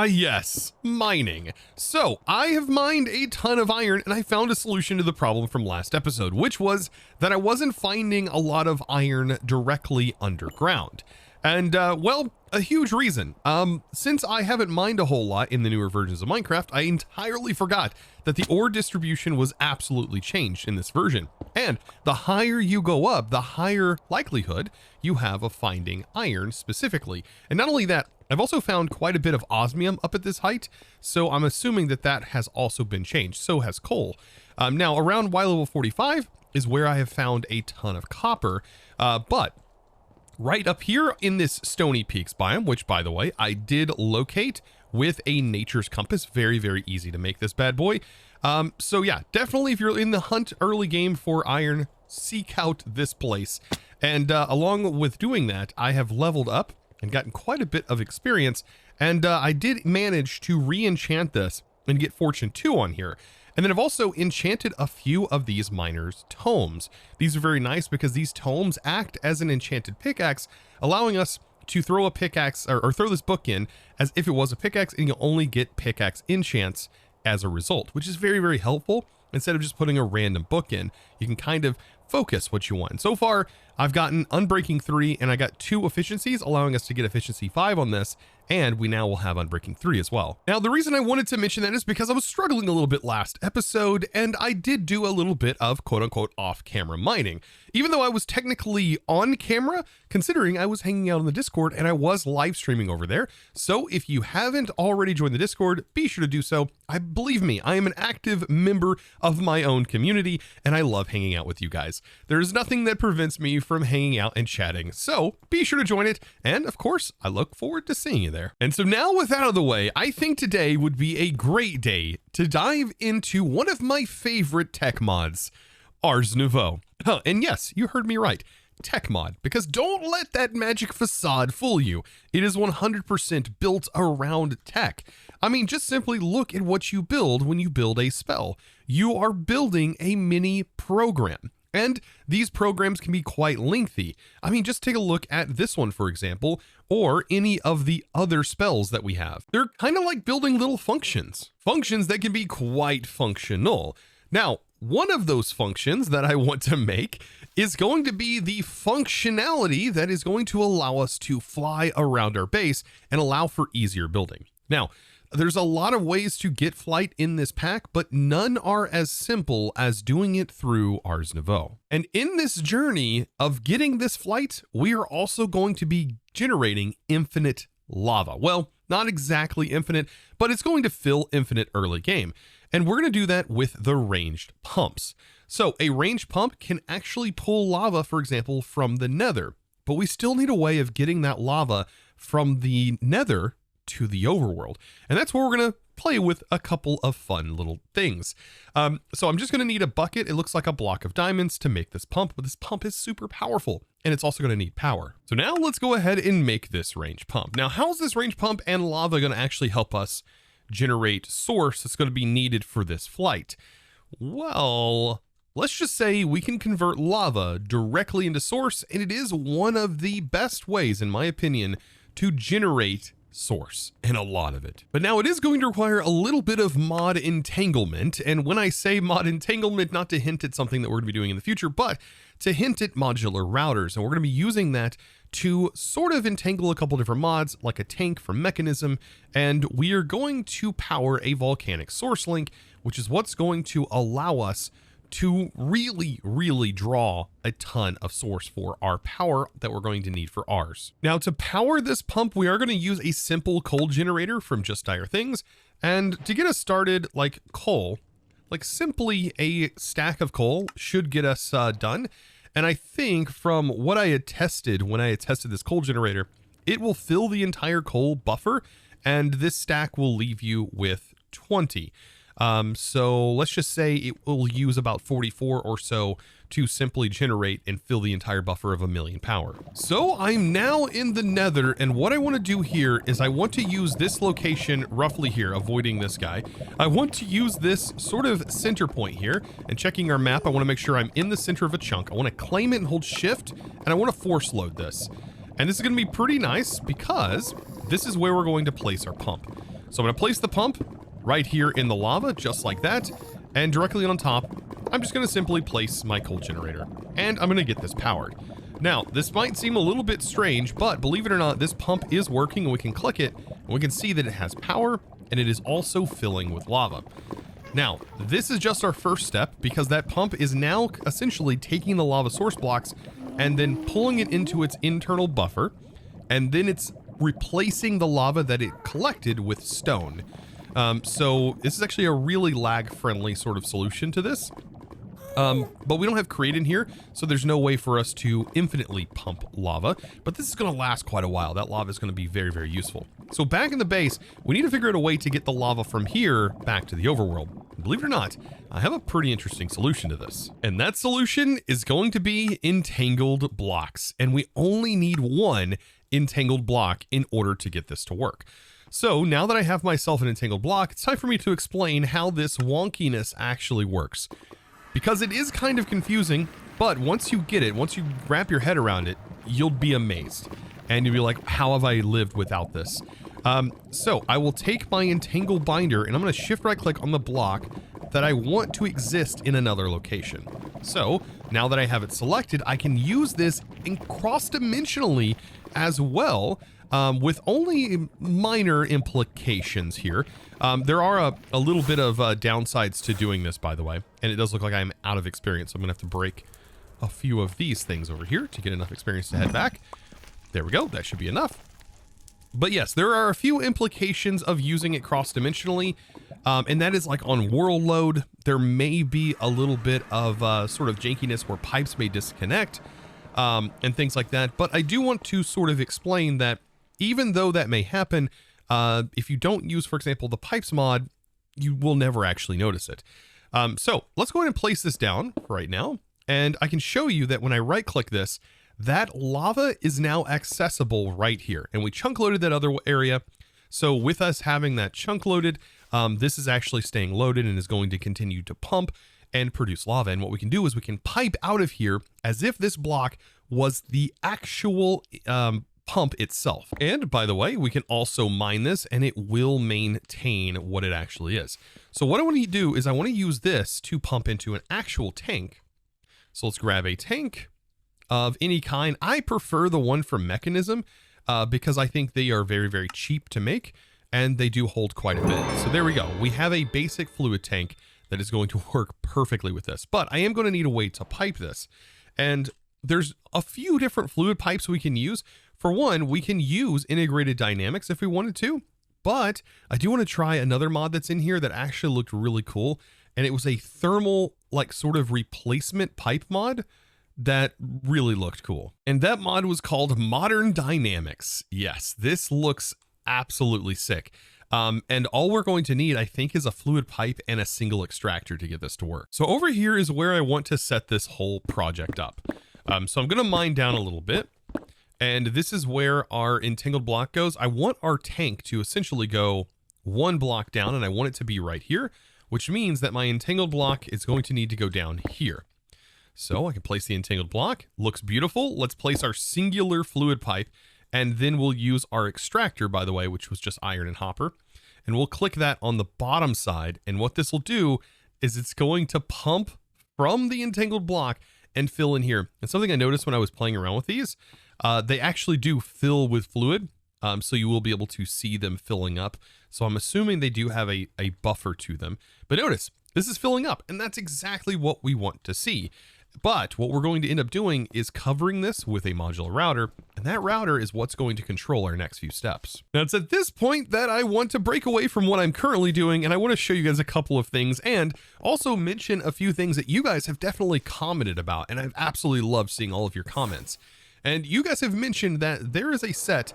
Yes, mining. So I have mined a ton of iron and I found a solution to the problem from last episode, which was that I wasn't finding a lot of iron directly underground. And well, a huge reason. Since I haven't mined a whole lot in the newer versions of Minecraft, I entirely forgot that the ore distribution was absolutely changed in this version. And the higher you go up, the higher likelihood you have of finding iron specifically. And not only that, I've also found quite a bit of osmium up at this height, so I'm assuming that that has also been changed. So has coal. Now around Y level 45 is where I have found a ton of copper, but right up here in this Stony Peaks biome, which by the way, I did locate with a nature's compass. Very, very easy to make this bad boy. So yeah, definitely if you're in the hunt early game for iron, seek out this place. And along with doing that, I have leveled up and gotten quite a bit of experience. And I did manage to re-enchant this and get Fortune 2 on here. And then I've also enchanted a few of these miners' tomes. These are very nice because these tomes act as an enchanted pickaxe, allowing us to throw a pickaxe or throw this book in as if it was a pickaxe, and you'll only get pickaxe enchants as a result, which is very, very helpful. Instead of just putting a random book in, you can kind of focus what you want. And so far, I've gotten Unbreaking 3 and I got 2 efficiencies, allowing us to get efficiency 5 on this. And we now will have Unbreaking 3 as well. Now, the reason I wanted to mention that is because I was struggling a little bit last episode, and I did do a little bit of quote unquote off-camera mining. Even though I was technically on camera, considering I was hanging out on the Discord and I was live streaming over there. So if you haven't already joined the Discord, be sure to do so. Believe me, I am an active member of my own community and I love hanging out with you guys. There is nothing that prevents me from hanging out and chatting. So be sure to join it. And of course, I look forward to seeing you there. And so now with that out of the way, I think today would be a great day to dive into one of my favorite tech mods, Ars Nouveau. And yes, you heard me right. Tech mod, because don't let that magic facade fool you. It is 100% built around tech. I mean, just simply look at what you build when you build a spell. You are building a mini program. And these programs can be quite lengthy. I mean, just take a look at this one, for example, or any of the other spells that we have. They're kind of like building little functions that can be quite functional. Now, one of those functions that I want to make is going to be the functionality that is going to allow us to fly around our base and allow for easier building. Now, there's a lot of ways to get flight in this pack, but none are as simple as doing it through Ars Nouveau. And in this journey of getting this flight, we are also going to be generating infinite lava. Well, not exactly infinite, but it's going to fill infinite early game. And we're going to do that with the ranged pumps. So a ranged pump can actually pull lava, for example, from the nether, but we still need a way of getting that lava from the nether to the overworld. And that's where we're going to play with a couple of fun little things. So I'm just going to need a bucket. It looks like a block of diamonds to make this pump, but this pump is super powerful and it's also going to need power. So now let's go ahead and make this range pump. Now, how's this range pump and lava going to actually help us generate source that's going to be needed for this flight? Well, let's just say we can convert lava directly into source, and it is one of the best ways, in my opinion, to generate source, and a lot of it. But now it is going to require a little bit of mod entanglement. And when I say mod entanglement, not to hint at something that we're going to be doing in the future, but to hint at modular routers. And we're going to be using that to sort of entangle a couple different mods, like a tank from Mekanism. And we are going to power a volcanic source link, which is what's going to allow us to really draw a ton of source for our power that we're going to need for ours. Now, to power this pump, we are going to use a simple coal generator from Just Dire Things. And to get us started, like coal, like simply a stack of coal should get us done. And I think from what I had tested when I had tested this coal generator, it will fill the entire coal buffer, and this stack will leave you with 20. So let's just say it will use about 44 or so to simply generate and fill the entire buffer of 1,000,000 power. So I'm now in the nether, and what I want to do here is I want to use this location roughly here, avoiding this guy. I want to use this sort of center point here, and checking our map, I want to make sure I'm in the center of a chunk. I want to claim it and hold shift, and I want to force load this. And this is going to be pretty nice because this is where we're going to place our pump. So I'm going to place the pump right here in the lava, just like that. And directly on top, I'm just going to simply place my coal generator. And I'm going to get this powered. Now, this might seem a little bit strange, but believe it or not, this pump is working, and we can click it, and we can see that it has power, and it is also filling with lava. Now, this is just our first step, because that pump is now essentially taking the lava source blocks and then pulling it into its internal buffer, and then it's replacing the lava that it collected with stone. So this is actually a really lag-friendly sort of solution to this. But we don't have create in here, so there's no way for us to infinitely pump lava, but this is going to last quite a while. That lava is going to be very, very useful. So back in the base, we need to figure out a way to get the lava from here back to the overworld. Believe it or not, I have a pretty interesting solution to this. And that solution is going to be entangled blocks, and we only need one entangled block in order to get this to work. So now that I have myself an entangled block, it's time for me to explain how this wonkiness actually works. Because it is kind of confusing, but once you get it, once you wrap your head around it, you'll be amazed. And you'll be like, how have I lived without this? So I will take my entangled binder and I'm going to shift right click on the block that I want to exist in another location. So now that I have it selected, I can use this in cross-dimensionally as well, with only minor implications here. There are a little bit of downsides to doing this, by the way, and it does look like I'm out of experience, so I'm gonna have to break a few of these things over here to get enough experience to head back. There we go, that should be enough. But yes, there are a few implications of using it cross-dimensionally, and that is like on world load, there may be a little bit of sort of jankiness where pipes may disconnect, and things like that. But I do want to sort of explain that even though that may happen, if you don't use, for example, the pipes mod, you will never actually notice it. So let's go ahead and place this down right now. And I can show you that when I right click this, that lava is now accessible right here. And we chunk loaded that other area. So with us having that chunk loaded, this is actually staying loaded and is going to continue to pump and produce lava. And what we can do is we can pipe out of here as if this block was the actual pump itself. And by the way, we can also mine this and it will maintain what it actually is. So what I want to do is I want to use this to pump into an actual tank. So let's grab a tank of any kind. I prefer the one from Mekanism because I think they are very, very cheap to make and they do hold quite a bit. So there we go. We have a basic fluid tank that is going to work perfectly with this, but I am going to need a way to pipe this. And there's a few different fluid pipes we can use. For one, we can use integrated dynamics if we wanted to, but I do want to try another mod that's in here that actually looked really cool. And it was a thermal, like sort of replacement pipe mod that really looked cool. And that mod was called Modern Dynamics. Yes, this looks absolutely sick. And all we're going to need, I think, is a fluid pipe and a single extractor to get this to work. So over here is where I want to set this whole project up. So I'm going to mine down a little bit. And this is where our entangled block goes. I want our tank to essentially go one block down, and I want it to be right here, which means that my entangled block is going to need to go down here. So I can place the entangled block. Looks beautiful. Let's place our singular fluid pipe, and then we'll use our extractor, by the way, which was just iron and hopper. And we'll click that on the bottom side. And what this will do is it's going to pump from the entangled block and fill in here. And something I noticed when I was playing around with these, they actually do fill with fluid. So you will be able to see them filling up. So I'm assuming they do have a buffer to them. But notice, this is filling up, and that's exactly what we want to see. But what we're going to end up doing is covering this with a modular router, and that router is what's going to control our next few steps. Now, it's at this point that I want to break away from what I'm currently doing, and I want to show you guys a couple of things, and also mention a few things that you guys have definitely commented about, and I've absolutely loved seeing all of your comments. And you guys have mentioned that there is a set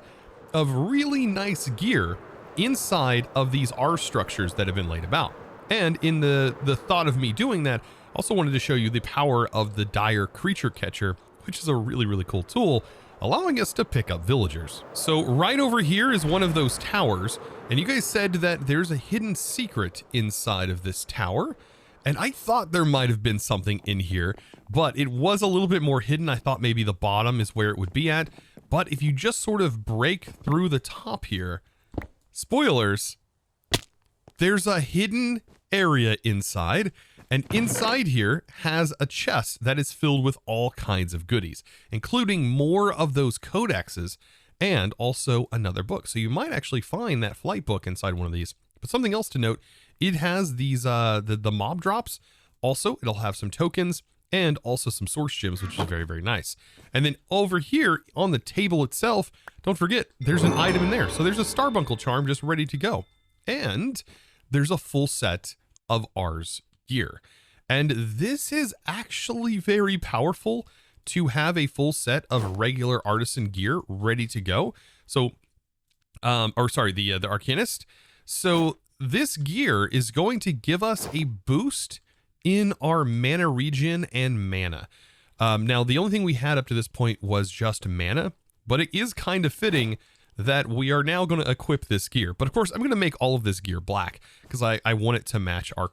of really nice gear inside of these Ars structures that have been laid about. And in the thought of me doing that, also wanted to show you the power of the Dire Creature Catcher, which is a really, really cool tool, allowing us to pick up villagers. So right over here is one of those towers, and you guys said that there's a hidden secret inside of this tower, and I thought there might have been something in here, but it was a little bit more hidden. I thought maybe the bottom is where it would be at, but if you just sort of break through the top here, spoilers, there's a hidden area inside, and inside here has a chest that is filled with all kinds of goodies, including more of those codexes and also another book. So you might actually find that flight book inside one of these. But something else to note, it has these the mob drops. Also, it'll have some tokens and also some source gems, which is very, very nice. And then over here on the table itself, don't forget, there's an item in there. So there's a Starbuncle charm just ready to go. And there's a full set of Ars gear. And this is actually very powerful to have a full set of regular artisan gear ready to go. So, the Arcanist. So this gear is going to give us a boost in our mana regen and mana. Now, the only thing we had up to this point was just mana, but it is kind of fitting that we are now going to equip this gear. But of course, I'm going to make all of this gear black because I want it to match our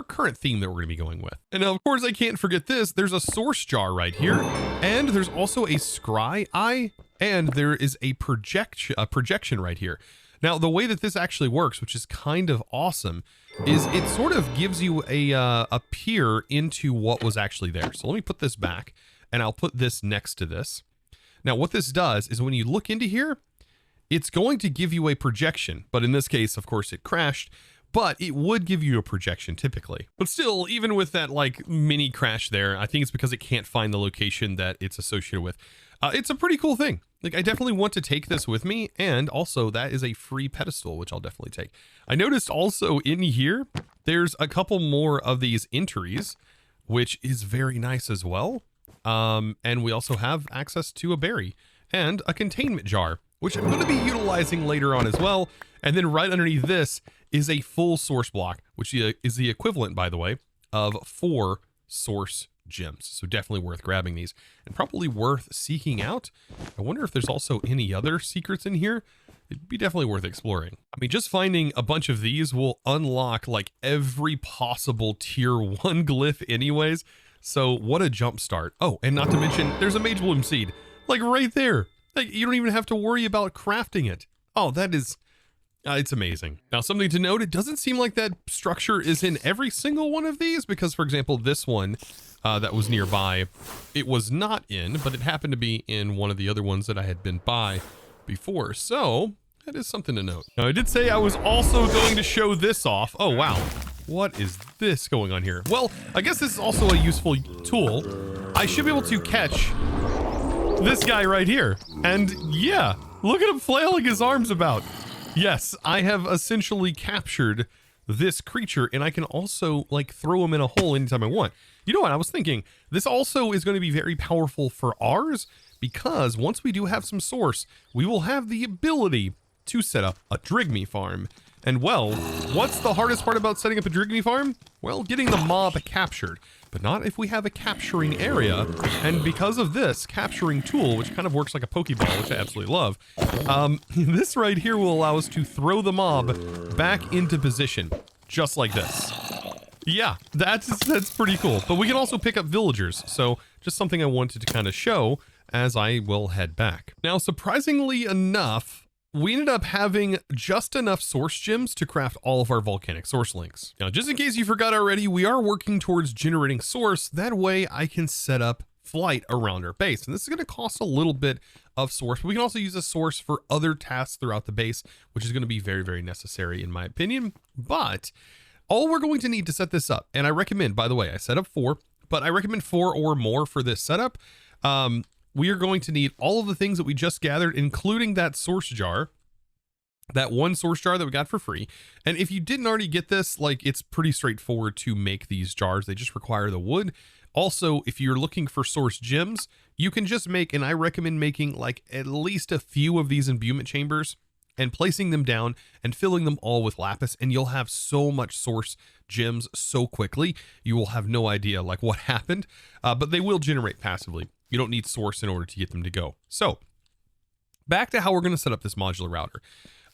current theme that we're going to be going with. And now, of course, I can't forget this. There's a source jar right here, and there's also a scry eye, and there is a projection right here. Now, the way that this actually works, which is kind of awesome, is it sort of gives you a peer into what was actually there. So let me put this back, and I'll put this next to this. Now, what this does is when you look into here, it's going to give you a projection, but in this case, of course, it crashed, but it would give you a projection typically. But still, even with that like mini crash there, I think it's because it can't find the location that it's associated with. It's a pretty cool thing. Like, I definitely want to take this with me, and also that is a free pedestal, which I'll definitely take. I noticed also in here, there's a couple more of these entries, which is very nice as well. And we also have access to a berry and a containment jar, which I'm going to be utilizing later on as well. And then right underneath this is a full source block, which is the equivalent, by the way, of 4 source gems. So definitely worth grabbing these and probably worth seeking out. I wonder if there's also any other secrets in here. It'd be definitely worth exploring. I mean, just finding a bunch of these will unlock like every possible tier 1 glyph anyways. So what a jump start. Oh, and not to mention there's a Mage Bloom seed, like right there. Like, you don't even have to worry about crafting it. Oh, that is, it's amazing. Now, something to note, it doesn't seem like that structure is in every single one of these because, for example, this one that was nearby, it was not in, but it happened to be in one of the other ones that I had been by before. So that is something to note. Now, I did say I was also going to show this off. Oh, wow. What is this going on here? Well, I guess this is also a useful tool. I should be able to catch this guy right here. And yeah, look at him flailing his arms about. Yes, I have essentially captured this creature, and I can also like throw him in a hole anytime I want. You know what? I was thinking this also is going to be very powerful for ours because once we do have some source, we will have the ability to set up a Drigme farm. And well, what's the hardest part about setting up a Drigme farm? Well, getting the mob captured, but not if we have a capturing area. And because of this capturing tool, which kind of works like a Pokeball, which I absolutely love, this right here will allow us to throw the mob back into position, just like this. Yeah, that's pretty cool. But we can also pick up villagers. So just something I wanted to kind of show as I will head back. Now, surprisingly enough, we ended up having just enough source gems to craft all of our volcanic source links. Now, just in case you forgot already, we are working towards generating source. That way I can set up flight around our base. And this is going to cost a little bit of source, but we can also use a source for other tasks throughout the base, which is going to be very, very necessary in my opinion. But all we're going to need to set this up, and I recommend, by the way, I set up 4, but I recommend 4 or more for this setup. We are going to need all of the things that we just gathered, including that source jar, that one source jar that we got for free. And if you didn't already get this, like, it's pretty straightforward to make these jars. They just require the wood. Also, if you're looking for source gems, you can just make, and I recommend making like at least a few of these imbuement chambers and placing them down and filling them all with lapis, and you'll have so much source gems so quickly. You will have no idea like what happened, but they will generate passively. You don't need source in order to get them to go. So back to how we're going to set up this modular router.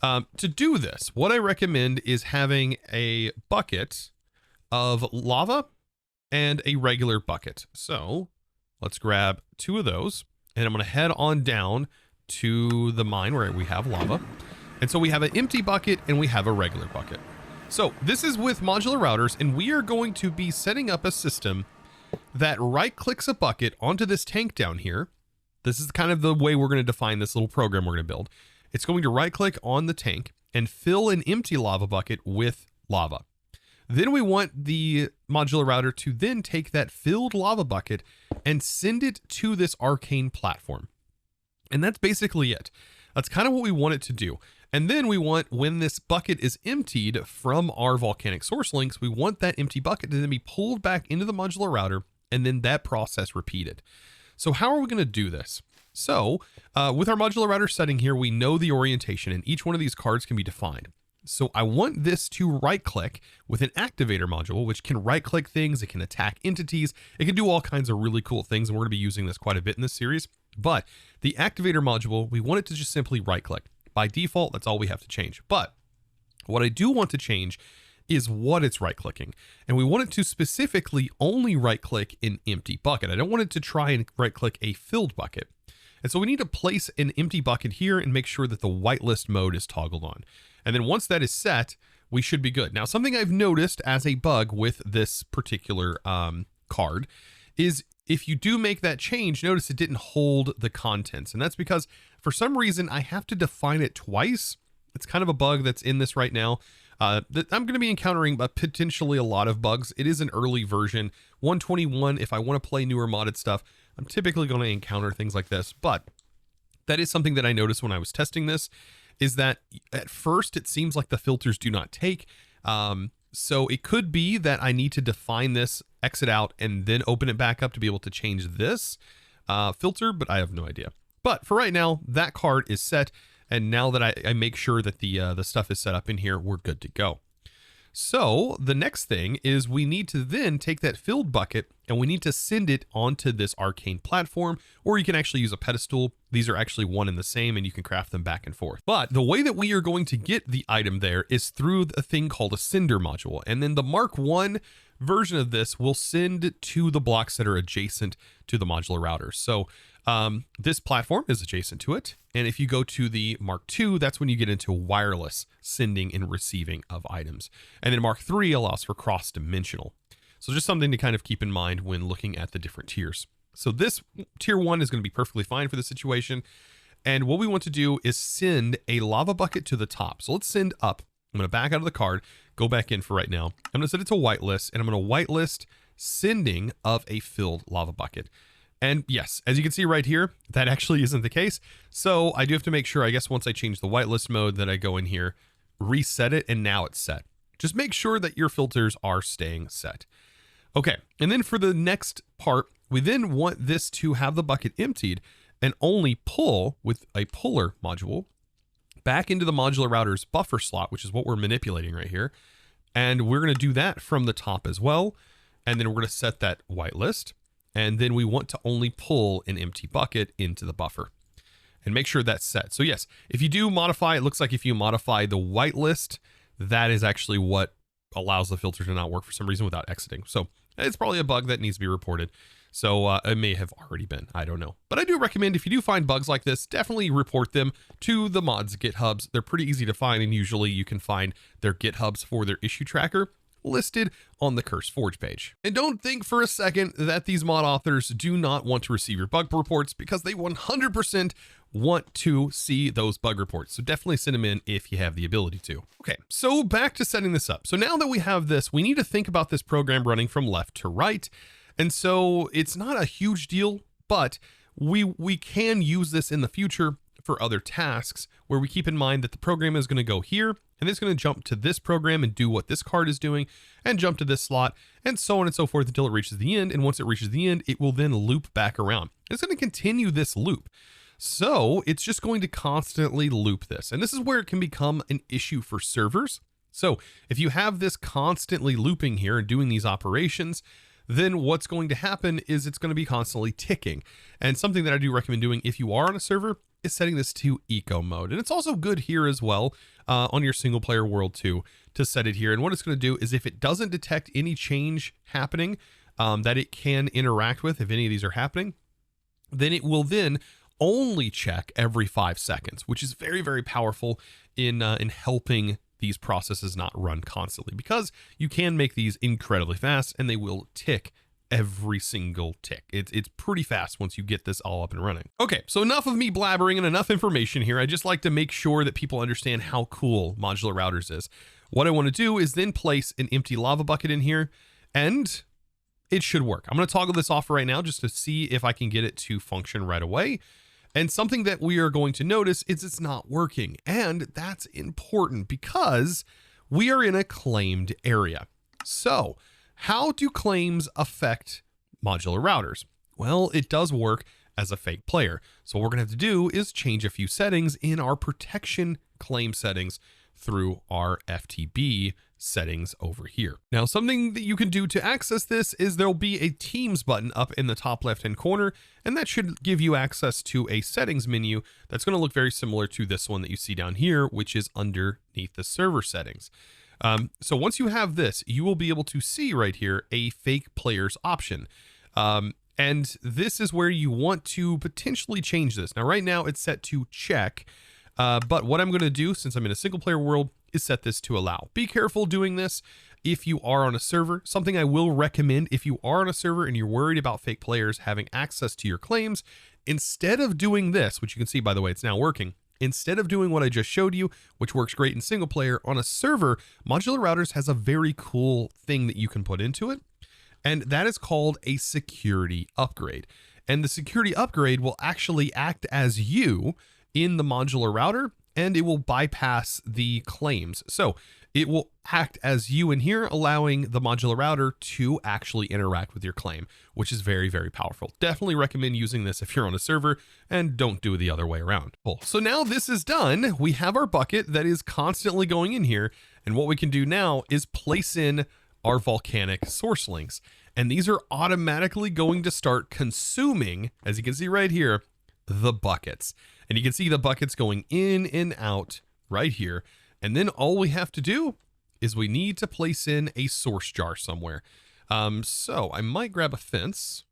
To do this, what I recommend is having a bucket of lava and a regular bucket. So let's grab 2 of those, and I'm going to head on down to the mine where we have lava. And so we have an empty bucket and we have a regular bucket. So this is with modular routers, and we are going to be setting up a system that right clicks a bucket onto this tank down here. This is kind of the way we're going to define this little program we're going to build. It's going to right click on the tank and fill an empty lava bucket with lava. Then we want the modular router to then take that filled lava bucket and send it to this arcane platform. And that's basically it. That's kind of what we want it to do. And then we want, when this bucket is emptied from our volcanic source links, we want that empty bucket to then be pulled back into the modular router and then that process repeated. So how are we going to do this? So with our modular router setting here, we know the orientation and each one of these cards can be defined. So I want this to right click with an activator module, which can right click things. It can attack entities. It can do all kinds of really cool things. And we're going to be using this quite a bit in this series. But the activator module, we want it to just simply right click. By default, that's all we have to change. But what I do want to change is what it's right clicking. And we want it to specifically only right click an empty bucket. I don't want it to try and right click a filled bucket. And so we need to place an empty bucket here and make sure that the whitelist mode is toggled on. And then once that is set, we should be good. Now, something I've noticed as a bug with this particular card is if you do make that change, notice it didn't hold the contents. And that's because for some reason I have to define it twice. It's kind of a bug that's in this right now. That I'm going to be encountering potentially a lot of bugs. It is an early version, 121. If I want to play newer modded stuff, I'm typically going to encounter things like this. But that is something that I noticed when I was testing this, is that at first it seems like the filters do not take. So it could be that I need to define this, exit out, and then open it back up to be able to change this filter, but I have no idea. But for right now, that card is set. And now that I make sure that the stuff is set up in here, we're good to go. So the next thing is we need to then take that filled bucket and we need to send it onto this arcane platform, or you can actually use a pedestal. These are actually one and the same and you can craft them back and forth. But the way that we are going to get the item there is through a thing called a sender module. And then the Mark 1 version of this will send to the blocks that are adjacent to the modular router. So this platform is adjacent to it. And if you go to the Mark II, that's when you get into wireless sending and receiving of items. And then Mark III allows for cross-dimensional. So just something to kind of keep in mind when looking at the different tiers. So this tier 1 is going to be perfectly fine for the situation. And what we want to do is send a lava bucket to the top. So let's send up. I'm going to back out of the card, go back in for right now. I'm going to set it to whitelist, and I'm going to whitelist sending of a filled lava bucket. And yes, as you can see right here, that actually isn't the case. So I do have to make sure, I guess once I change the whitelist mode, that I go in here, reset it, and now it's set. Just make sure that your filters are staying set. Okay, and then for the next part, we then want this to have the bucket emptied and only pull with a puller module back into the modular router's buffer slot, which is what we're manipulating right here. And we're going to do that from the top as well. And then we're going to set that whitelist. And then we want to only pull an empty bucket into the buffer and make sure that's set. So yes, if you do modify, it looks like if you modify the whitelist, that is actually what allows the filter to not work for some reason without exiting. So it's probably a bug that needs to be reported. So it may have already been, I don't know. But I do recommend if you do find bugs like this, definitely report them to the mods GitHubs. They're pretty easy to find, and usually you can find their GitHubs for their issue tracker listed on the CurseForge page. And don't think for a second that these mod authors do not want to receive your bug reports, because they 100% want to see those bug reports. So definitely send them in if you have the ability to. Okay, so back to setting this up. So now that we have this, we need to think about this program running from left to right. And so it's not a huge deal, but we can use this in the future for other tasks where we keep in mind that the program is going to go here and it's going to jump to this program and do what this card is doing and jump to this slot and so on and so forth until it reaches the end. And once it reaches the end, it will then loop back around. It's going to continue this loop. So it's just going to constantly loop this. And this is where it can become an issue for servers. So if you have this constantly looping here and doing these operations, then what's going to happen is it's going to be constantly ticking. And something that I do recommend doing if you are on a server is setting this to eco mode. And it's also good here as well on your single player world too, to set it here. And what it's going to do is if it doesn't detect any change happening that it can interact with, if any of these are happening, then it will then only check every 5 seconds, which is very, very powerful in helping these processes not run constantly, because you can make these incredibly fast and they will tick every single tick. It's pretty fast once you get this all up and running. Okay, so enough of me blabbering and enough information here. I just like to make sure that people understand how cool modular routers is. What I want to do is then place an empty lava bucket in here, and it should work. I'm going to toggle this off right now just to see if I can get it to function right away. And something that we are going to notice is it's not working. And that's important because we are in a claimed area. So how do claims affect modular routers? Well, it does work as a fake player. So what we're going to have to do is change a few settings in our protection claim settings through our FTB settings over here. Now, something that you can do to access this is there'll be a Teams button up in the top left-hand corner, and that should give you access to a settings menu that's going to look very similar to this one that you see down here, which is underneath the server settings. So once you have this, you will be able to see right here a fake players option. And this is where you want to potentially change this. Now, right now it's set to check. But what I'm going to do, since I'm in a single player world, is set this to allow. Be careful doing this if you are on a server. Something I will recommend if you are on a server and you're worried about fake players having access to your claims, instead of doing this, which you can see, by the way, it's now working, instead of doing what I just showed you, which works great in single player, on a server, Modular Routers has a very cool thing that you can put into it, and that is called a security upgrade. And the security upgrade will actually act as you in the modular router, and it will bypass the claims. So it will act as you in here, allowing the modular router to actually interact with your claim, which is very, very powerful. Definitely recommend using this if you're on a server, and don't do it the other way around. Cool. So now this is done. We have our bucket that is constantly going in here. And what we can do now is place in our volcanic source links. And these are automatically going to start consuming, as you can see right here, the buckets. And you can see the buckets going in and out right here. And then all we have to do is we need to place in a source jar somewhere. So I might grab a fence.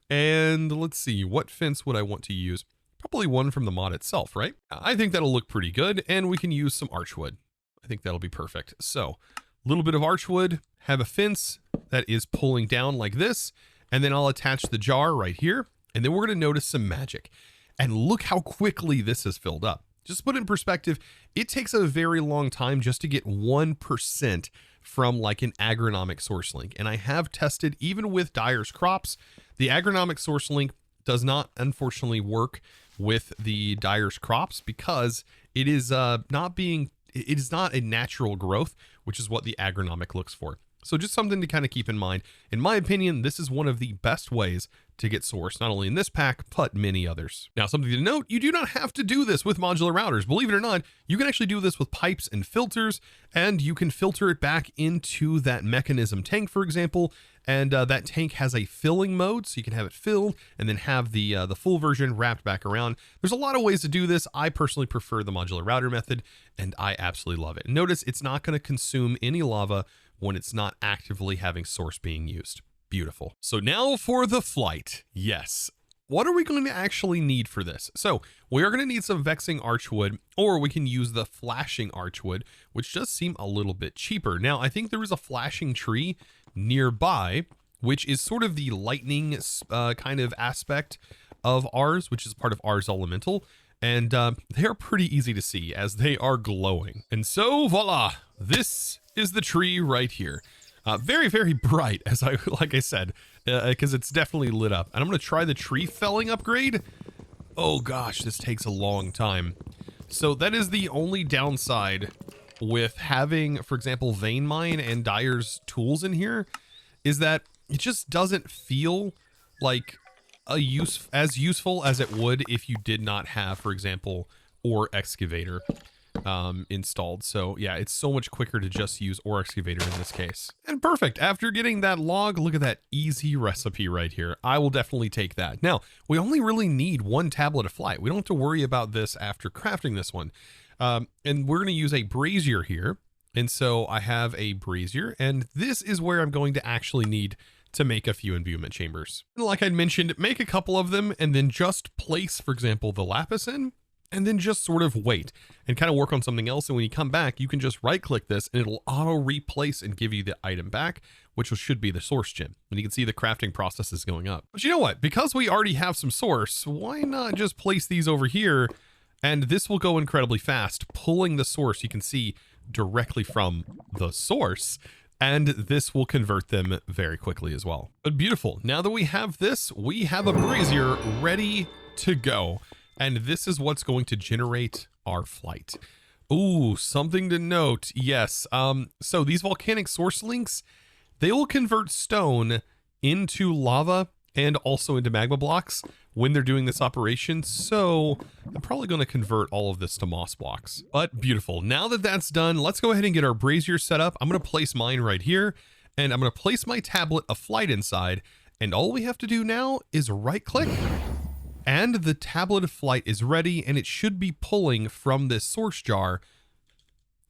And let's see, what fence would I want to use? Probably one from the mod itself, right? I think that'll look pretty good. And we can use some archwood. I think that'll be perfect. So a little bit of archwood, have a fence that is pulling down like this. And then I'll attach the jar right here. And then we're going to notice some magic. And look how quickly this has filled up. Just to put it in perspective, it takes a very long time just to get 1% from like an agronomic source link. And I have tested, even with Dyer's crops, the agronomic source link does not unfortunately work with the Dyer's crops because it is it is not a natural growth, which is what the agronomic looks for. So just something to kind of keep in mind. In my opinion, this is one of the best ways to get source, not only in this pack, but many others. Now, something to note, you do not have to do this with modular routers. Believe it or not, you can actually do this with pipes and filters, and you can filter it back into that Mekanism tank, for example. And that tank has a filling mode, so you can have it filled and then have the full version wrapped back around. There's a lot of ways to do this. I personally prefer the modular router method, and I absolutely love it. Notice it's not going to consume any lava when it's not actively having source being used. Beautiful. So now for the flight. Yes. What are we going to actually need for this? So we are going to need some vexing archwood, or we can use the flashing archwood, which does seem a little bit cheaper. Now, I think there is a flashing tree nearby, which is sort of the lightning kind of aspect of Ars, which is part of Ars Elemental. And they're pretty easy to see as they are glowing. And so voila, this is the tree right here. Very, very bright, as like I said, because it's definitely lit up. And I'm going to try the tree felling upgrade. Oh gosh, this takes a long time. So that is the only downside with having, for example, vein mine and Dyer's tools in here, is that it just doesn't feel like as useful as it would if you did not have, for example, ore excavator installed. So yeah, it's so much quicker to just use ore excavator in this case. And perfect. After getting that log, look at that easy recipe right here. I will definitely take that. Now, we only really need one tablet of flight. We don't have to worry about this after crafting this one. And we're going to use a brazier here. And so I have a brazier, and this is where I'm going to actually need to make a few imbuement chambers. And like I mentioned, make a couple of them and then just place, for example, the lapis in. and then just sort of wait and kind of work on something else. And when you come back, you can just right click this and it'll auto replace and give you the item back, which should be the source gem. And you can see the crafting process is going up. But you know what? Because we already have some source, why not just place these over here? And this will go incredibly fast, pulling the source you can see directly from the source. And this will convert them very quickly as well. But beautiful. Now that we have this, we have a brazier ready to go. And this is what's going to generate our flight. Ooh, something to note. Yes. So these volcanic source links, they will convert stone into lava and also into magma blocks when they're doing this operation. So I'm probably going to convert all of this to moss blocks. But beautiful. Now that that's done, let's go ahead and get our brazier set up. I'm going to place mine right here, and I'm going to place my tablet of flight inside. And all we have to do now is right click, and the tablet of flight is ready, and it should be pulling from this source jar.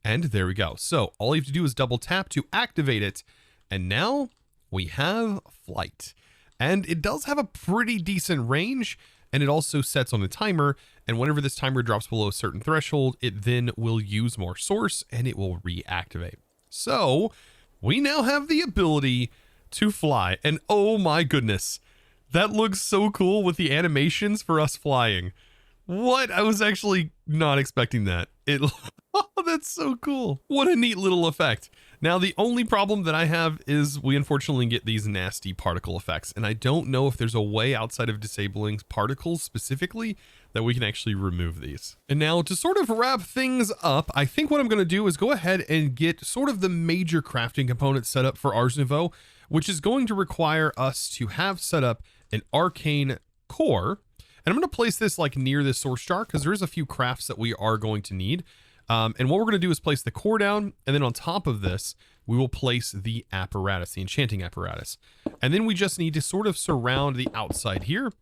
And there we go. So all you have to do is double tap to activate it. And now we have flight. And it does have a pretty decent range, and it also sets on a timer. And whenever this timer drops below a certain threshold, it then will use more source and it will reactivate. So we now have the ability to fly. And oh my goodness, that looks so cool with the animations for us flying. What? I was actually not expecting that. Oh, that's so cool. What a neat little effect. Now, the only problem that I have is we unfortunately get these nasty particle effects, and I don't know if there's a way outside of disabling particles specifically that we can actually remove these. And now to sort of wrap things up, I think what I'm going to do is go ahead and get sort of the major crafting components set up for Ars Nouveau, which is going to require us to have set up an arcane core. And I'm going to place this like near this source jar because there is a few crafts that we are going to need. And what we're going to do is place the core down, and then on top of this, we will place the apparatus, the enchanting apparatus. And then we just need to sort of surround the outside here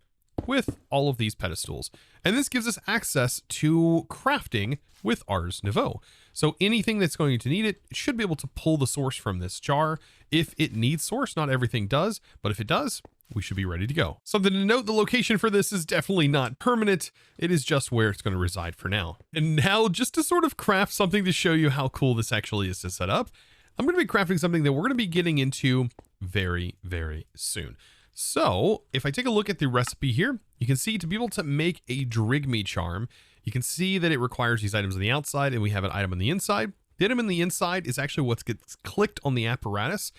with all of these pedestals. And this gives us access to crafting with Ars Nouveau. So anything that's going to need it should be able to pull the source from this jar. If it needs source, not everything does, but if it does, we should be ready to go. Something to note, the location for this is definitely not permanent. It is just where it's going to reside for now. And now, just to sort of craft something to show you how cool this actually is to set up, I'm going to be crafting something that we're going to be getting into very, very soon. So if I take a look at the recipe here, you can see to be able to make a Drigme charm, you can see that it requires these items on the outside, and we have an item on the inside. The item on the inside is actually what gets clicked on the apparatus.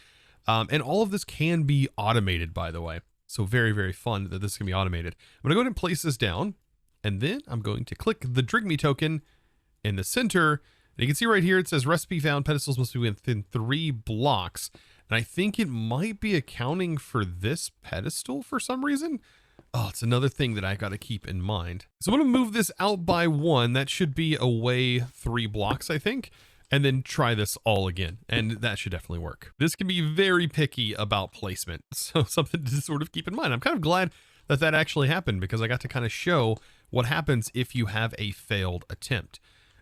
And all of this can be automated, by the way. So very, very fun that this can be automated. I'm going to go ahead and place this down, and then I'm going to click the Drigme token in the center. And you can see right here, it says recipe found, pedestals must be within 3 blocks. And I think it might be accounting for this pedestal for some reason. Oh, it's another thing that I got to keep in mind. So I'm going to move this out by 1. That should be away 3 blocks, I think. And then try this all again, and that should definitely work. This can be very picky about placement, so something to sort of keep in mind. I'm kind of glad that that actually happened because I got to kind of show what happens if you have a failed attempt.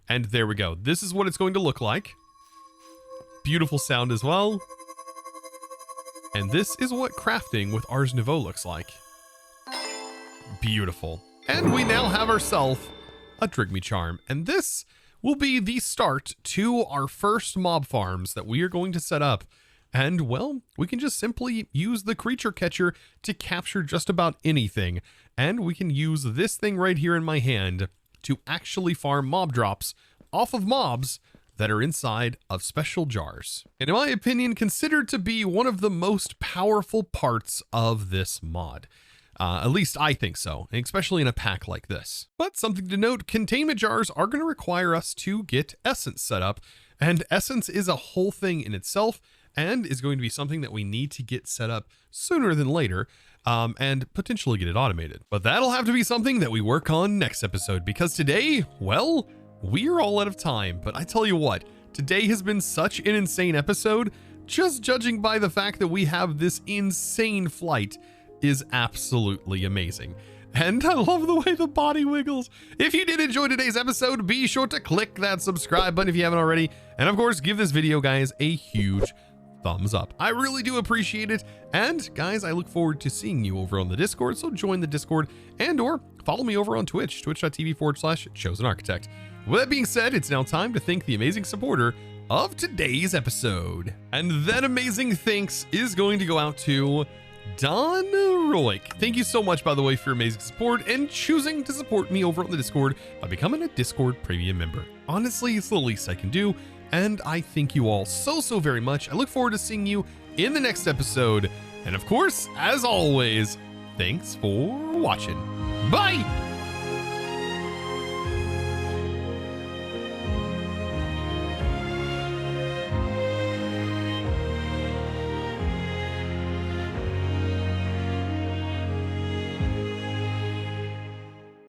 And there we go. This is what it's going to look like. Beautiful sound as well. And this is what crafting with Ars Nouveau looks like. Beautiful. And we now have ourselves a Drigme charm, and this will be the start to our first mob farms that we are going to set up. And well, we can just simply use the creature catcher to capture just about anything. And we can use this thing right here in my hand to actually farm mob drops off of mobs that are inside of special jars. And in my opinion, considered to be one of the most powerful parts of this mod. At least I think so, especially in a pack like this. But something to note, containment jars are going to require us to get essence set up, and essence is a whole thing in itself and is going to be something that we need to get set up sooner than later, and potentially get it automated. But that'll have to be something that we work on next episode, because today, well, we're all out of time. But I tell you what, today has been such an insane episode, just judging by the fact that we have this insane flight is absolutely amazing. And I love the way the body wiggles. If you did enjoy today's episode, be sure to click that subscribe button if you haven't already. And of course, give this video, guys, a huge thumbs up. I really do appreciate it. And guys, I look forward to seeing you over on the Discord. So join the Discord and or follow me over on Twitch, twitch.tv/ChosenArchitect. With that being said, it's now time to thank the amazing supporter of today's episode. And that amazing thanks is going to go out to Don Roik. Thank you so much, by the way, for your amazing support and choosing to support me over on the Discord by becoming a Discord premium member. Honestly, it's the least I can do, and I thank you all so very much. I look forward to seeing you in the next episode. And of course, as always, thanks for watching. Bye!